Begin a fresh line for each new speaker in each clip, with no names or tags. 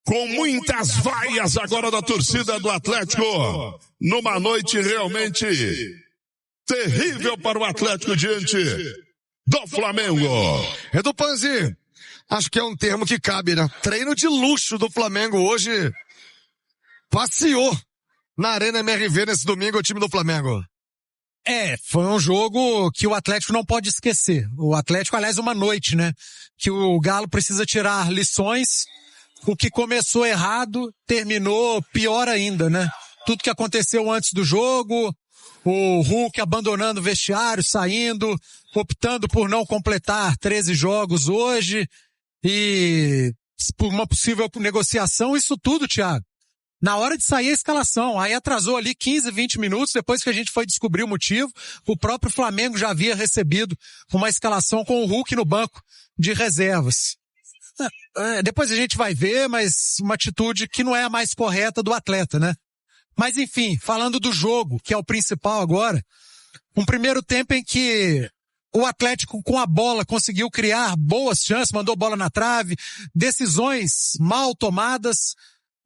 com muitas vaias agora da torcida do Atlético, numa noite realmente terrível para o Atlético diante do Flamengo.
Edu Panzi, acho que é um termo que cabe, né? Treino de luxo do Flamengo hoje passeou na Arena MRV nesse domingo o time do Flamengo.
Foi um jogo que o Atlético não pode esquecer. O Atlético, aliás, uma noite, né? Que o Galo precisa tirar lições. O que começou errado, terminou pior ainda, né? Tudo que aconteceu antes do jogo, o Hulk abandonando o vestiário, saindo, optando por não completar 13 jogos hoje, e por uma possível negociação, isso tudo, Thiago. Na hora de sair a escalação, aí atrasou ali 15, 20 minutos, depois que a gente foi descobrir o motivo, o próprio Flamengo já havia recebido uma escalação com o Hulk no banco de reservas. Depois a gente vai ver, mas uma atitude que não é a mais correta do atleta, né? Mas enfim, falando do jogo, que é o principal agora, um primeiro tempo em que o Atlético com a bola conseguiu criar boas chances, mandou bola na trave, decisões mal tomadas,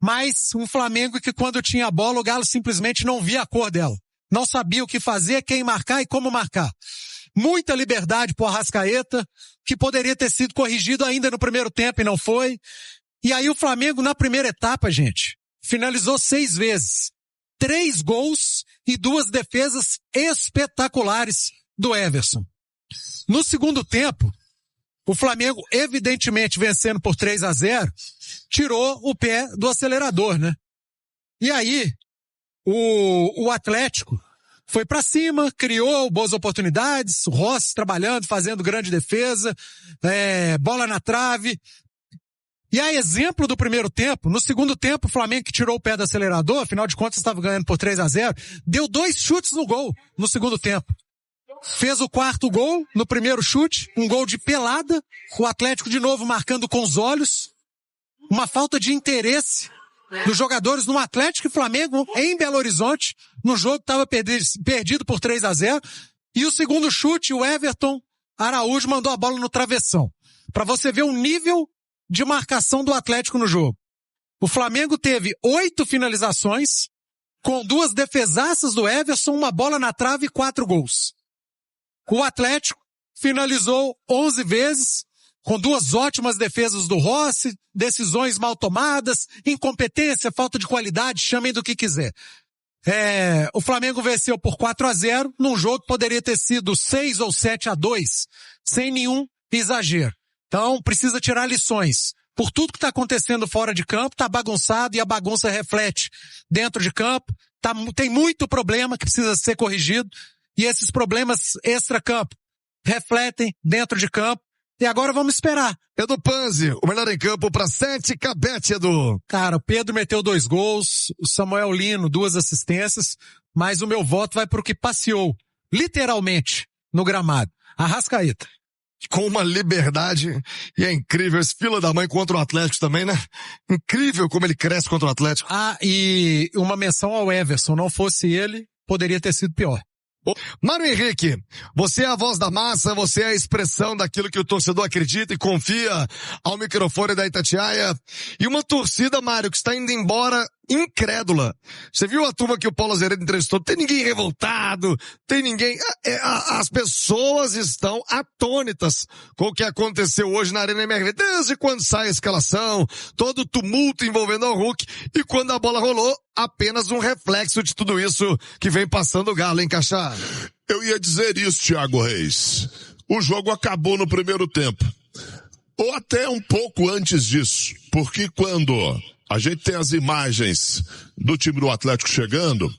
mas um Flamengo que quando tinha a bola o Galo simplesmente não via a cor dela. Não sabia o que fazer, quem marcar e como marcar. Muita liberdade pro Arrascaeta, que poderia ter sido corrigido ainda no primeiro tempo e não foi. E aí o Flamengo na primeira etapa, gente, finalizou 6 vezes. 3 gols e 2 defesas espetaculares do Everson. No segundo tempo, o Flamengo, evidentemente vencendo por 3-0, tirou o pé do acelerador, né? E aí, o Atlético foi pra cima, criou boas oportunidades, o Rossi trabalhando, fazendo grande defesa, bola na trave. E a exemplo do primeiro tempo, no segundo tempo, o Flamengo que tirou o pé do acelerador, afinal de contas estava ganhando por 3-0, deu 2 chutes no gol no segundo tempo. Fez o 4º gol no primeiro chute, um gol de pelada, o Atlético de novo marcando com os olhos, uma falta de interesse dos jogadores no Atlético e Flamengo em Belo Horizonte, no jogo que estava perdido por 3-0, e o segundo chute, o Everton Araújo mandou a bola no travessão. Para você ver o nível de marcação do Atlético no jogo. O Flamengo teve 8 finalizações, com 2 defesaças do Everson, uma bola na trave e 4 gols. O Atlético finalizou 11 vezes, com 2 ótimas defesas do Rossi, decisões mal tomadas, incompetência, falta de qualidade, chamem do que quiser. O Flamengo venceu por 4-0, num jogo que poderia ter sido 6 ou 7-2, sem nenhum exagero. Então, precisa tirar lições. Por tudo que está acontecendo fora de campo, está bagunçado e a bagunça reflete dentro de campo. Tem muito problema que precisa ser corrigido. E esses problemas extra-campo refletem dentro de campo. E agora vamos esperar.
Edu Panzi, o melhor em campo para 7, Cabete, Edu.
Cara, o Pedro meteu 2 gols, o Samuel Lino 2 assistências, mas o meu voto vai pro que passeou, literalmente, no gramado. Arrascaeta.
Com uma liberdade, e é incrível esse fila da mãe contra o Atlético também, né? Incrível como ele cresce contra o Atlético.
E uma menção ao Everson, não fosse ele, poderia ter sido pior.
Mário Henrique, você é a voz da massa, você é a expressão daquilo que o torcedor acredita e confia ao microfone da Itatiaia. E uma torcida, Mário, que está indo embora incrédula. Você viu a turma que o Paulo Azeredo entrevistou? Tem ninguém revoltado, tem ninguém... As pessoas estão atônitas com o que aconteceu hoje na Arena MRV. Desde quando sai a escalação, todo o tumulto envolvendo o Hulk, e quando a bola rolou, apenas um reflexo de tudo isso que vem passando o Galo, hein, Cachá?
Eu ia dizer isso, Thiago Reis. O jogo acabou no primeiro tempo. Ou até um pouco antes disso. Porque quando a gente tem as imagens do time do Atlético chegando,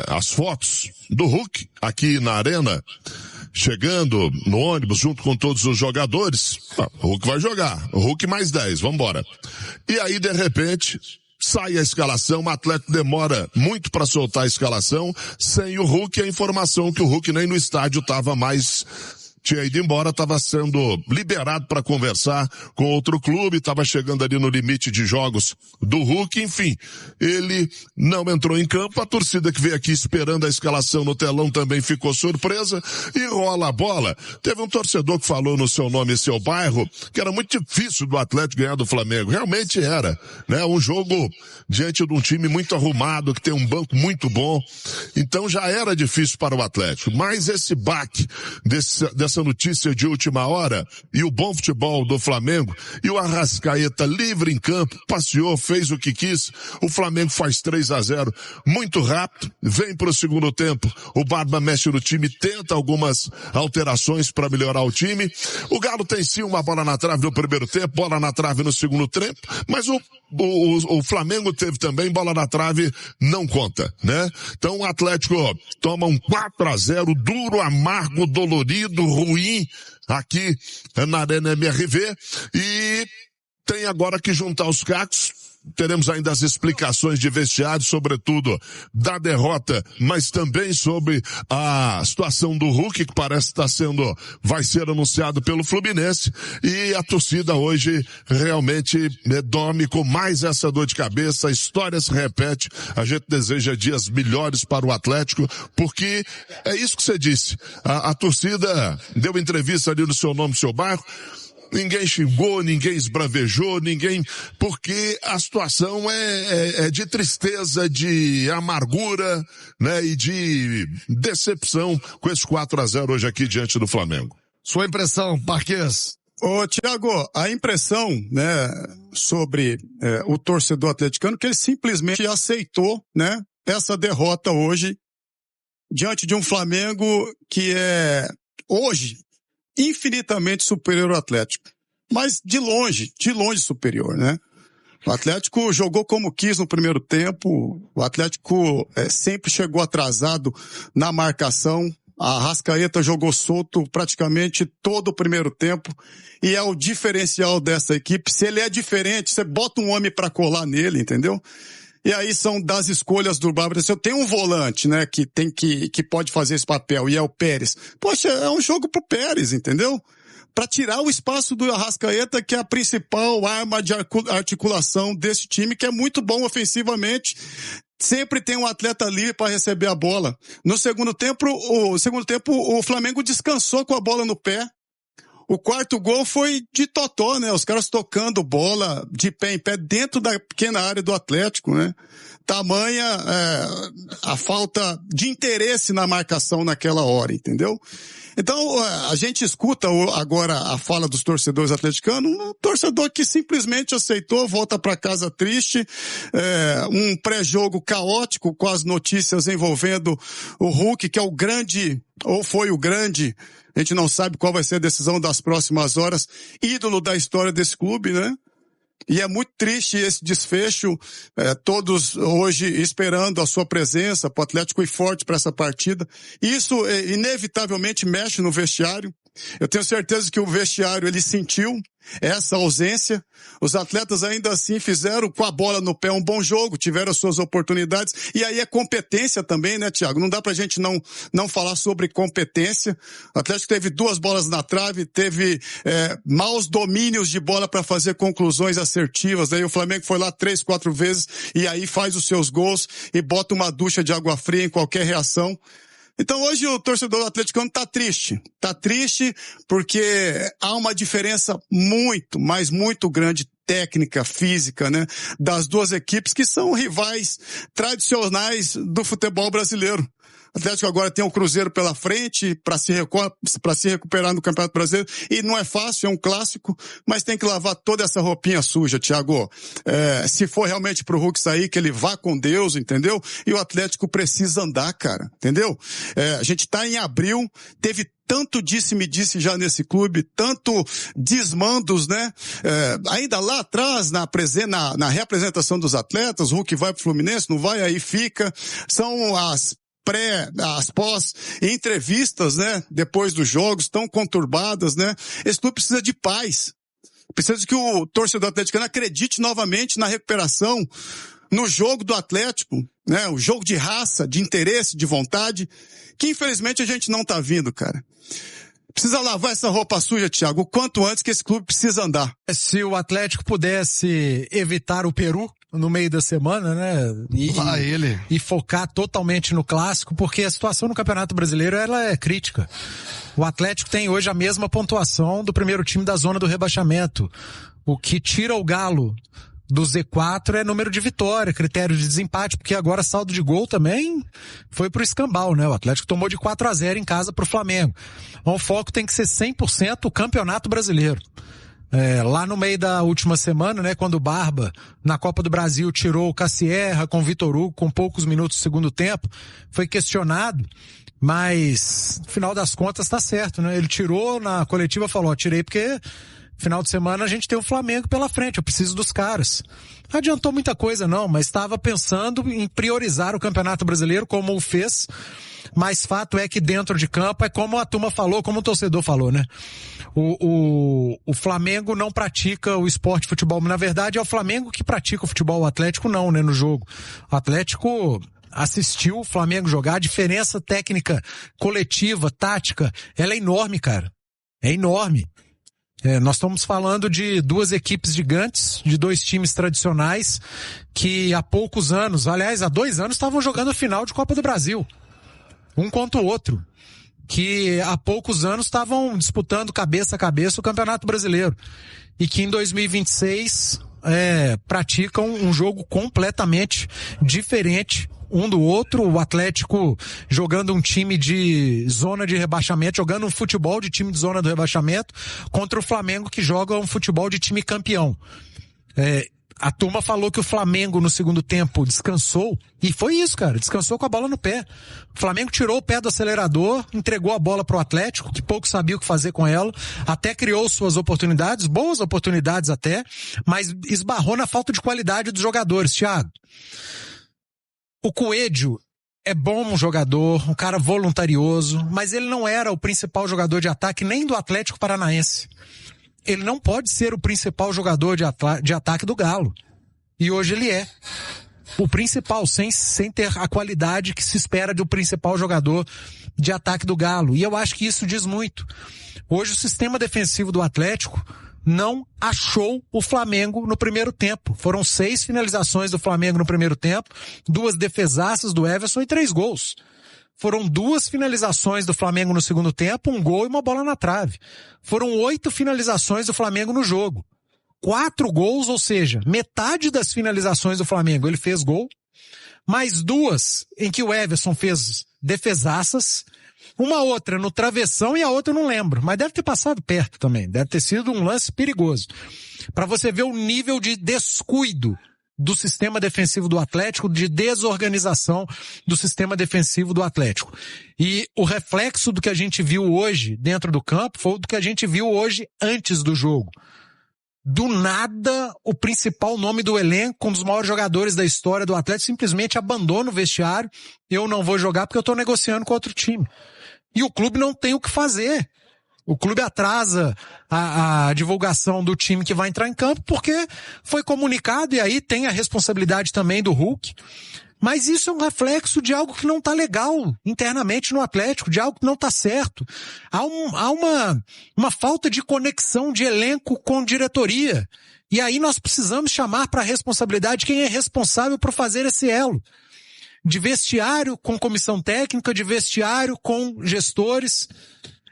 as fotos do Hulk aqui na arena, chegando no ônibus junto com todos os jogadores, o Hulk vai jogar. O Hulk mais 10, vambora. E aí, de repente, sai a escalação, o Atlético demora muito para soltar a escalação, sem o Hulk, a informação que o Hulk nem no estádio estava mais tinha ido embora, estava sendo liberado para conversar com outro clube, estava chegando ali no limite de jogos do Hulk, enfim, ele não entrou em campo, a torcida que veio aqui esperando a escalação no telão também ficou surpresa e rola a bola. Teve um torcedor que falou no seu nome e seu bairro que era muito difícil do Atlético ganhar do Flamengo. Realmente era, né? Um jogo diante de um time muito arrumado, que tem um banco muito bom. Então já era difícil para o Atlético. Mas esse baque dessa notícia de última hora e o bom futebol do Flamengo e o Arrascaeta livre em campo, passeou, fez o que quis. O Flamengo faz 3-0 muito rápido, vem para o segundo tempo. O Barba mexe no time, tenta algumas alterações para melhorar o time. O Galo tem sim uma bola na trave no primeiro tempo, bola na trave no segundo tempo, mas o Flamengo teve também bola na trave, não conta, né? Então o Atlético toma um 4-0 duro, amargo, dolorido, ruim aqui na Arena MRV e tem agora que juntar os cacos. Teremos ainda as explicações de vestiário, sobretudo da derrota, mas também sobre a situação do Hulk, que parece estar vai ser anunciado pelo Fluminense, e a torcida hoje realmente dorme com mais essa dor de cabeça, a história se repete, a gente deseja dias melhores para o Atlético, porque é isso que você disse, a torcida deu entrevista ali no seu nome, seu bairro, ninguém xingou, ninguém esbravejou, porque a situação é de tristeza, de amargura, né, e de decepção com esse 4-0 hoje aqui diante do Flamengo.
Sua impressão, Marquês?
Ô, Thiago, a impressão, né, sobre o torcedor atleticano, que ele simplesmente aceitou, né, essa derrota hoje diante de um Flamengo que é hoje infinitamente superior ao Atlético, mas de longe superior, né? O Atlético jogou como quis no primeiro tempo, o Atlético sempre chegou atrasado na marcação, a Arrascaeta jogou solto praticamente todo o primeiro tempo, e é o diferencial dessa equipe. Se ele é diferente, você bota um homem para colar nele, entendeu? E aí são das escolhas do Bárbara. Se eu tenho um volante, né, que pode fazer esse papel, e é o Pérez. Poxa, é um jogo pro Pérez, entendeu? Para tirar o espaço do Arrascaeta, que é a principal arma de articulação desse time, que é muito bom ofensivamente. Sempre tem um atleta livre para receber a bola. No segundo tempo, o Flamengo descansou com a bola no pé. O quarto gol foi de totó, né? Os caras tocando bola de pé em pé dentro da pequena área do Atlético, né? Tamanha a falta de interesse na marcação naquela hora, entendeu? Então, a gente escuta agora a fala dos torcedores atleticanos, um torcedor que simplesmente aceitou, volta para casa triste, um pré-jogo caótico com as notícias envolvendo o Hulk, que é o grande, ou foi o grande, a gente não sabe qual vai ser a decisão das próximas horas, ídolo da história desse clube, né? E é muito triste esse desfecho, todos hoje esperando a sua presença, para o Atlético ir forte para essa partida. Isso inevitavelmente mexe no vestiário. Eu tenho certeza que o vestiário ele sentiu essa ausência. Os atletas ainda assim fizeram com a bola no pé um bom jogo, tiveram as suas oportunidades. E aí é competência também, né, Thiago? Não dá pra gente não falar sobre competência. O Atlético teve 2 bolas na trave, teve maus domínios de bola para fazer conclusões assertivas. Daí o Flamengo foi lá 3, 4 vezes e aí faz os seus gols e bota uma ducha de água fria em qualquer reação. Então hoje o torcedor atleticano tá triste porque há uma diferença muito, mas muito grande técnica, física, né, das duas equipes que são rivais tradicionais do futebol brasileiro. O Atlético agora tem o Cruzeiro pela frente para se recuperar no Campeonato Brasileiro. E não é fácil, é um clássico, mas tem que lavar toda essa roupinha suja, Thiago. Se for realmente pro Hulk sair, que ele vá com Deus, entendeu? E o Atlético precisa andar, cara, entendeu? A gente tá em abril, teve tanto disse-me-disse já nesse clube, tanto desmandos, né? Ainda lá atrás, na reapresentação dos atletas, o Hulk vai pro Fluminense, não vai, aí fica. São as pós-entrevistas, né, depois dos jogos, tão conturbadas, né? Esse clube precisa de paz. Precisa que o torcedor atleticano acredite novamente na recuperação, no jogo do Atlético, né? O jogo de raça, de interesse, de vontade, que infelizmente a gente não tá vindo, cara. Precisa lavar essa roupa suja, Thiago, o quanto antes que esse clube precisa andar.
Se o Atlético pudesse evitar o Peru no meio da semana, né? E focar totalmente no clássico, porque a situação no Campeonato Brasileiro, ela é crítica. O Atlético tem hoje a mesma pontuação do primeiro time da zona do rebaixamento. O que tira o Galo do Z4 é número de vitória, critério de desempate, porque agora saldo de gol também foi pro escambau, né? O Atlético tomou de 4-0 em casa pro Flamengo. Então, o foco tem que ser 100% o Campeonato Brasileiro. Lá no meio da última semana, né, quando o Barba, na Copa do Brasil, tirou o Cassierra com o Vitor Hugo com poucos minutos do segundo tempo, foi questionado, mas no final das contas tá certo, né? Ele tirou na coletiva, falou, tirei porque final de semana a gente tem o Flamengo pela frente, eu preciso dos caras. Não adiantou muita coisa não, mas estava pensando em priorizar o Campeonato Brasileiro como o fez, mas fato é que dentro de campo é como a turma falou, como o torcedor falou, né? O Flamengo não pratica o esporte futebol, na verdade é o Flamengo que pratica o futebol, o Atlético não, né, no jogo. O Atlético assistiu o Flamengo jogar, a diferença técnica, coletiva, tática, ela é enorme, cara. É enorme. Nós estamos falando de duas equipes gigantes, de dois times tradicionais, que há poucos anos, aliás, há 2 anos, estavam jogando a final de Copa do Brasil. Um contra o outro. Que há poucos anos estavam disputando cabeça a cabeça o Campeonato Brasileiro. E que em 2026 praticam um jogo completamente diferente um do outro, o Atlético jogando um time de zona de rebaixamento, jogando um futebol de time de zona do rebaixamento, contra o Flamengo que joga um futebol de time campeão. A turma falou que o Flamengo no segundo tempo descansou, e foi isso, cara, descansou com a bola no pé. O Flamengo tirou o pé do acelerador, entregou a bola pro Atlético, que pouco sabia o que fazer com ela, até criou suas oportunidades, boas oportunidades até, mas esbarrou na falta de qualidade dos jogadores, Thiago. O Coelho é bom jogador, um cara voluntarioso, mas ele não era o principal jogador de ataque nem do Atlético Paranaense. Ele não pode ser o principal jogador de ataque do Galo. E hoje ele é. O principal, sem ter a qualidade que se espera do principal jogador de ataque do Galo. E eu acho que isso diz muito. Hoje o sistema defensivo do Atlético não achou o Flamengo no primeiro tempo. Foram 6 finalizações do Flamengo no primeiro tempo, 2 defesaças do Everson e 3 gols. Foram 2 finalizações do Flamengo no segundo tempo, 1 gol e uma bola na trave. Foram 8 finalizações do Flamengo no jogo. 4 gols, ou seja, metade das finalizações do Flamengo ele fez gol, mais 2 em que o Everson fez defesaças, uma outra no travessão e a outra eu não lembro, mas deve ter passado perto também, deve ter sido um lance perigoso. Para você ver o nível de descuido do sistema defensivo do Atlético, de desorganização do sistema defensivo do Atlético. E o reflexo do que a gente viu hoje dentro do campo foi do que a gente viu hoje antes do jogo. Do nada, o principal nome do elenco, um dos maiores jogadores da história do Atlético, simplesmente abandona o vestiário. Eu não vou jogar porque eu estou negociando com outro time. E o clube não tem o que fazer. O clube atrasa a divulgação do time que vai entrar em campo porque foi comunicado, e aí tem a responsabilidade também do Hulk. Mas isso é um reflexo de algo que não está legal internamente no Atlético, de algo que não está certo. Há uma falta de conexão de elenco com diretoria. E aí nós precisamos chamar para a responsabilidade quem é responsável por fazer esse elo. De vestiário com comissão técnica, de vestiário com gestores.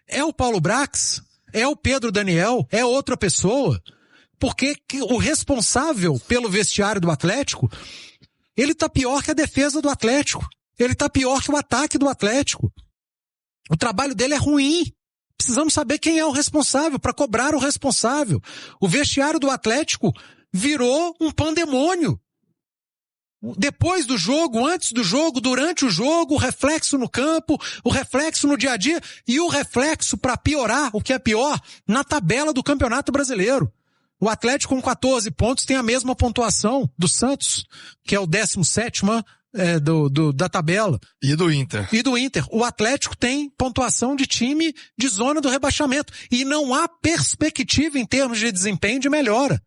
É o Paulo Brax? É o Pedro Daniel? É outra pessoa? Porque o responsável pelo vestiário do Atlético, ele tá pior que a defesa do Atlético. Ele tá pior que o ataque do Atlético. O trabalho dele é ruim. Precisamos saber quem é o responsável para cobrar o responsável. O vestiário do Atlético virou um pandemônio. Depois do jogo, antes do jogo, durante o jogo, o reflexo no campo, o reflexo no dia a dia e o reflexo, para piorar, o que é pior, na tabela do Campeonato Brasileiro. O Atlético com 14 pontos tem a mesma pontuação do Santos, que é o 17º da tabela.
E do Inter.
O Atlético tem pontuação de time de zona do rebaixamento. E não há perspectiva em termos de desempenho de melhora.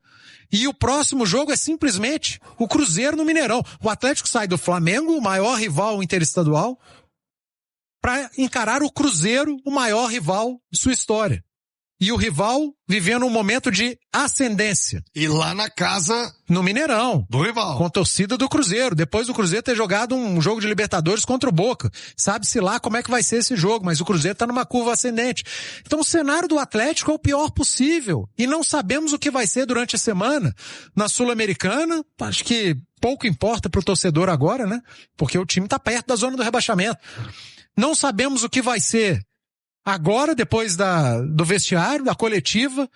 E o próximo jogo é simplesmente o Cruzeiro no Mineirão. O Atlético sai do Flamengo, o maior rival interestadual, para encarar o Cruzeiro, o maior rival de sua história. E o rival vivendo um momento de ascendência.
E lá na casa
no Mineirão.
Do rival.
Com a torcida do Cruzeiro. Depois do Cruzeiro ter jogado um jogo de Libertadores contra o Boca. Sabe-se lá como é que vai ser esse jogo, mas o Cruzeiro tá numa curva ascendente. Então o cenário do Atlético é o pior possível. E não sabemos o que vai ser durante a semana. Na Sul-Americana, acho que pouco importa pro torcedor agora, né? Porque o time tá perto da zona do rebaixamento. Não sabemos o que vai ser agora, depois do vestiário, da coletiva,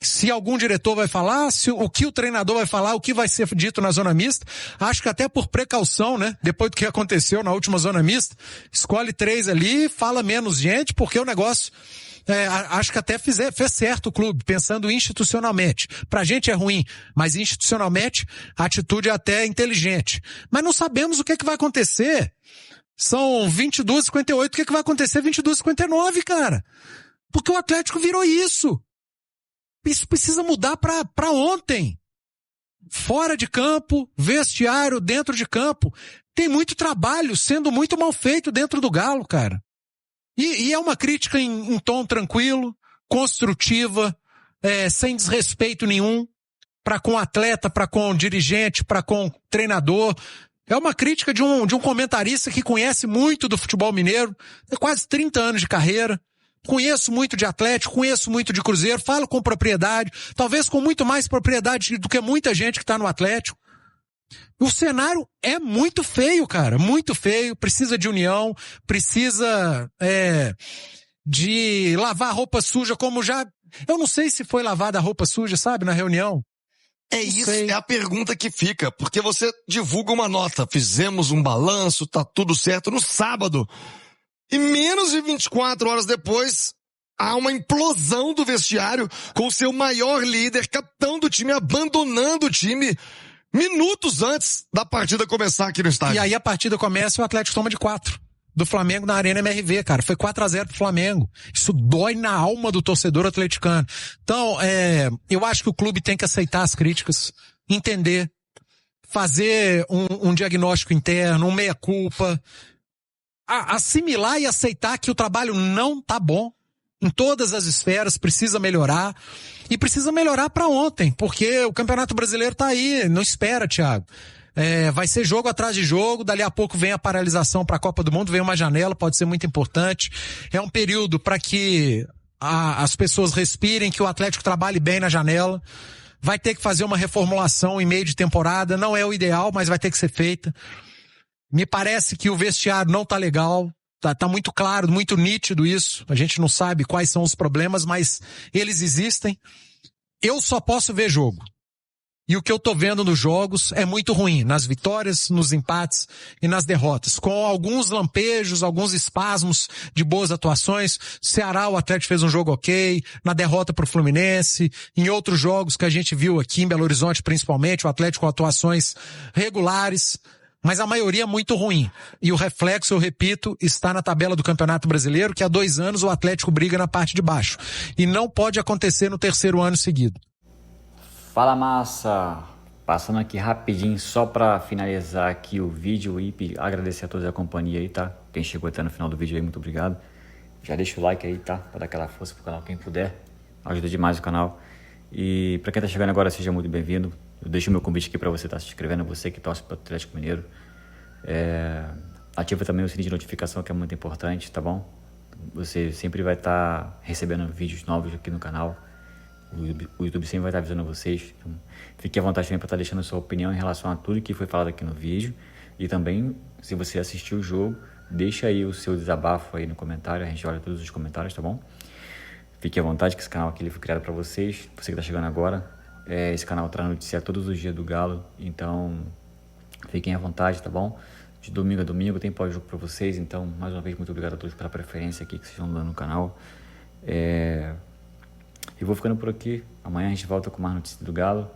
se algum diretor vai falar, o que o treinador vai falar, o que vai ser dito na zona mista. Acho que até por precaução, né? Depois do que aconteceu na última zona mista, escolhe 3 ali, fala menos gente, porque o negócio, acho que até fez certo o clube, pensando institucionalmente. Pra gente é ruim, mas institucionalmente a atitude é até inteligente. Mas não sabemos o que vai acontecer. São 22h58, o que vai acontecer 22h59, cara? Porque o Atlético virou isso. Isso precisa mudar pra ontem. Fora de campo, vestiário, dentro de campo. Tem muito trabalho sendo muito mal feito dentro do Galo, cara. E é uma crítica em tom tranquilo, construtiva, sem desrespeito nenhum, pra com o atleta, pra com o dirigente, pra com o treinador. É uma crítica de um comentarista que conhece muito do futebol mineiro, tem quase 30 anos de carreira, conheço muito de Atlético, conheço muito de Cruzeiro, falo com propriedade, talvez com muito mais propriedade do que muita gente que está no Atlético. O cenário é muito feio, cara, muito feio, precisa de união, precisa de lavar roupa suja como já... Eu não sei se foi lavada a roupa suja, sabe, na reunião.
É isso, é a pergunta que fica, porque você divulga uma nota, fizemos um balanço, tá tudo certo no sábado, e menos de 24 horas depois, há uma implosão do vestiário com o seu maior líder, capitão do time, abandonando o time minutos antes da partida começar aqui no estádio.
E aí a partida começa e o Atlético toma de 4. Do Flamengo na Arena MRV, cara. Foi 4-0 pro Flamengo. Isso dói na alma do torcedor atleticano. Então, eu acho que o clube tem que aceitar as críticas, entender, fazer um diagnóstico interno, um meia-culpa, assimilar e aceitar que o trabalho não tá bom. Em todas as esferas, precisa melhorar. E precisa melhorar pra ontem, porque o Campeonato Brasileiro tá aí, não espera, Thiago. Vai ser jogo atrás de jogo, dali a pouco vem a paralisação para a Copa do Mundo, vem uma janela, pode ser muito importante. É um período para que as pessoas respirem, que o Atlético trabalhe bem na janela. Vai ter que fazer uma reformulação em meio de temporada, não é o ideal, mas vai ter que ser feita. Me parece que o vestiário não tá legal, tá muito claro, muito nítido isso. A gente não sabe quais são os problemas, mas eles existem. Eu só posso ver jogo. E o que eu tô vendo nos jogos é muito ruim, nas vitórias, nos empates e nas derrotas, com alguns lampejos, alguns espasmos de boas atuações. Ceará, o Atlético fez um jogo ok, na derrota pro Fluminense, em outros jogos que a gente viu aqui em Belo Horizonte principalmente, o Atlético com atuações regulares, mas a maioria muito ruim. E o reflexo, eu repito, está na tabela do Campeonato Brasileiro, que há 2 anos o Atlético briga na parte de baixo. E não pode acontecer no 3º ano seguido.
Fala, massa! Passando aqui rapidinho só para finalizar aqui o vídeo e agradecer a todos a companhia aí, tá? Quem chegou até no final do vídeo aí, muito obrigado. Já deixa o like aí, tá? Para dar aquela força pro canal, quem puder. Ajuda demais o canal. E para quem tá chegando agora, seja muito bem-vindo. Eu deixo o meu convite aqui para você estar se inscrevendo, você que torce pro Atlético Mineiro. Ativa também o sininho de notificação, que é muito importante, tá bom? Você sempre vai estar recebendo vídeos novos aqui no canal. O YouTube sempre vai estar avisando vocês. Então, fique à vontade também para estar deixando a sua opinião em relação a tudo que foi falado aqui no vídeo. E também, se você assistiu o jogo, deixa aí o seu desabafo aí no comentário. A gente olha todos os comentários, tá bom? Fique à vontade, que esse canal aqui ele foi criado para vocês. Você que está chegando agora, esse canal traz notícia todos os dias do Galo. Então, fiquem à vontade, tá bom? De domingo a domingo tem pós-jogo para vocês. Então, mais uma vez, muito obrigado a todos pela preferência aqui que vocês estão dando no canal. E vou ficando por aqui. Amanhã a gente volta com mais notícias do Galo.